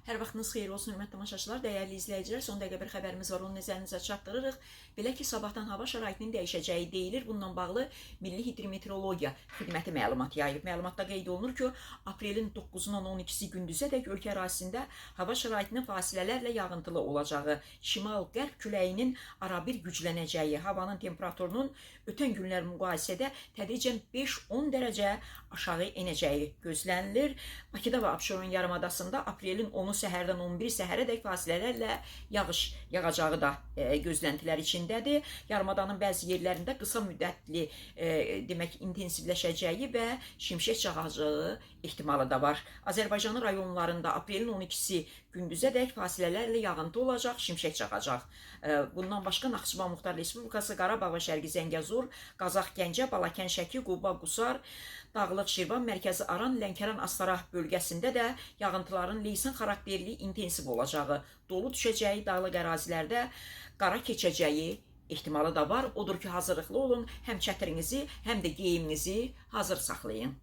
Hər vaxtınız xeyir olsun, hörmətli tamaşaçılar, dəyərli izləyicilər. Son dəqiqə bir xəbərimiz var, onu nəzərinizə çatdırırıq. Belə ki, sabahdan hava şəraitinin dəyişəcəyi deyilir. Bununla bağlı Milli Hidrometeorologiya Xidməti məlumat yayıb. Məlumatda qeyd olunur ki, aprelin 9-dan 12-si gündüzədək ölkə ərazisində hava şəraitinin fasilələrlə yağıntılı olacağı, şimal-qərb küləyinin arabir güclənəcəyi, havanın temperaturunun ötən günlər müqayisədə tədricən 5-10 dərəcə aşağı enəcəyi gözlənilir. Bakıda və Abşeron yarımadasında aprelin 10-u səhərdən 11 səhərədək fasilələrlə yağış yağacağı da gözləntilər içindədir. Yarımadanın bəzi yerlərində qısa müddətli demək intensivləşəcəyi və şimşək çaxacağı ehtimalı da var. Azərbaycanın rayonlarında aprelin 12-si gündüzədək fasilələrlə yağıntı olacaq, şimşək çaxacaq. Bundan başqa Naxçıvan Muxtar Respublikası, Qarabağ və Şərqi Zəngəzur, Qazax, Gəncə, Balakən, Şəki, Quba, Qusar, Dağlıq, Şirvan, Mərkəzi Aran, Lənkəran, Astara bölgəsində də yağıntıların leysan xarakterli intensiv olacağı, dolu düşəcəyi, dağlıq ərazilərdə qara keçəcəyi ehtimalı da var. Odur ki, hazırlıqlı olun, həm çətirinizi, həm də geyiminizi hazır saxlayın.